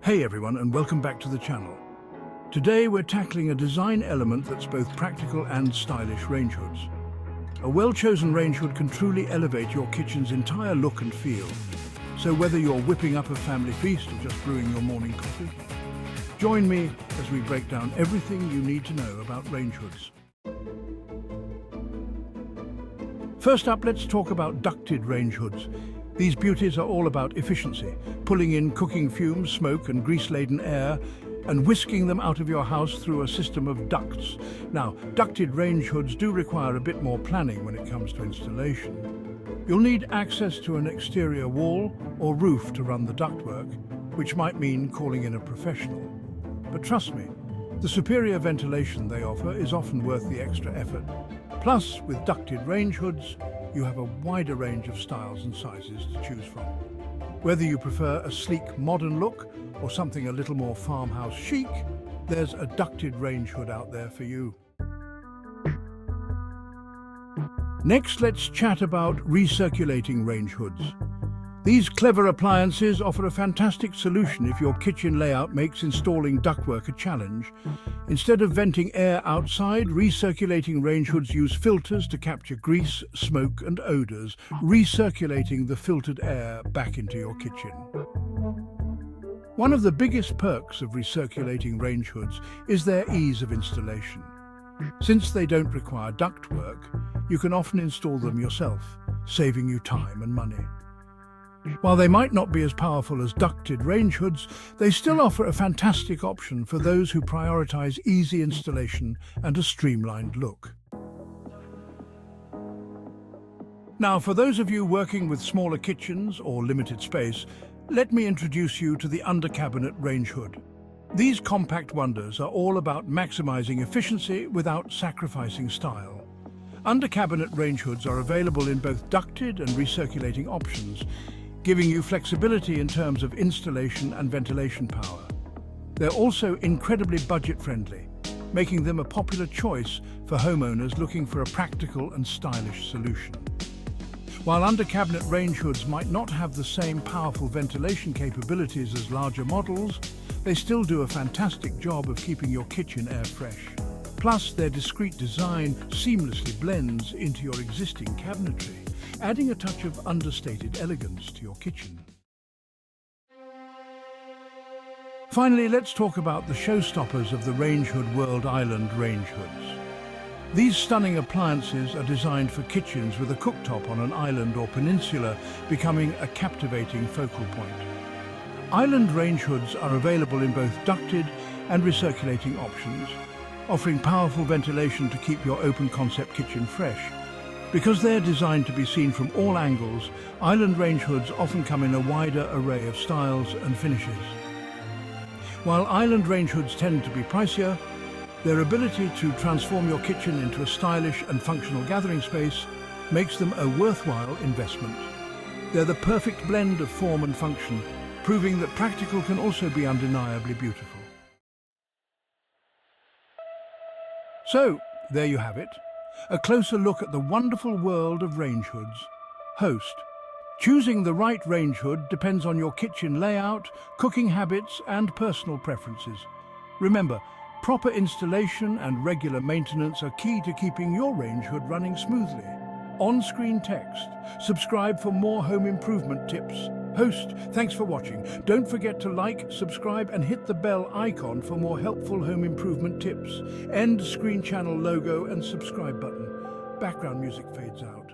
Hey everyone, and welcome back to the channel. Today we're tackling a design element that's both practical and stylish: range hoods. A well-chosen range hood can truly elevate your kitchen's entire look and feel. So whether you're whipping up a family feast or just brewing your morning coffee, join me as we break down everything you need to know about range hoods. First up, let's talk about ducted range hoods. These beauties are all about efficiency, pulling in cooking fumes, smoke and grease-laden air, and whisking them out of your house through a system of ducts. Now, ducted range hoods do require a bit more planning when it comes to installation. You'll need access to an exterior wall or roof to run the ductwork, which might mean calling in a professional. But trust me, the superior ventilation they offer is often worth the extra effort. Plus, with ducted range hoods, you have a wider range of styles and sizes to choose from. Whether you prefer a sleek modern look or something a little more farmhouse chic, there's a ducted range hood out there for you. Next, let's chat about recirculating range hoods. These clever appliances offer a fantastic solution if your kitchen layout makes installing ductwork a challenge. Instead of venting air outside, recirculating range hoods use filters to capture grease, smoke and odors, recirculating the filtered air back into your kitchen. One of the biggest perks of recirculating range hoods is their ease of installation. Since they don't require ductwork, you can often install them yourself, saving you time and money. While they might not be as powerful as ducted range hoods, they still offer a fantastic option for those who prioritize easy installation and a streamlined look. Now, for those of you working with smaller kitchens or limited space, let me introduce you to the under-cabinet range hood. These compact wonders are all about maximizing efficiency without sacrificing style. Under-cabinet range hoods are available in both ducted and recirculating options, giving you flexibility in terms of installation and ventilation power. They're also incredibly budget-friendly, making them a popular choice for homeowners looking for a practical and stylish solution. While under-cabinet range hoods might not have the same powerful ventilation capabilities as larger models, they still do a fantastic job of keeping your kitchen air fresh. Plus, their discreet design seamlessly blends into your existing cabinetry, adding a touch of understated elegance to your kitchen. Finally, let's talk about the showstoppers of the range hood world: island range hoods. These stunning appliances are designed for kitchens with a cooktop on an island or peninsula, becoming a captivating focal point. Island range hoods are available in both ducted and recirculating options, offering powerful ventilation to keep your open-concept kitchen fresh. Because they're designed to be seen from all angles, island range hoods often come in a wider array of styles and finishes. While island range hoods tend to be pricier, their ability to transform your kitchen into a stylish and functional gathering space makes them a worthwhile investment. They're the perfect blend of form and function, proving that practical can also be undeniably beautiful. So, there you have it. A closer look at the wonderful world of range hoods. Host: choosing the right range hood depends on your kitchen layout, cooking habits and personal preferences. Remember, proper installation and regular maintenance are key to keeping your range hood running smoothly. On-screen text: subscribe for more home improvement tips. Host: thanks for watching. Don't forget to like, subscribe and hit the bell icon for more helpful home improvement tips. End screen channel logo and subscribe button. Background music fades out.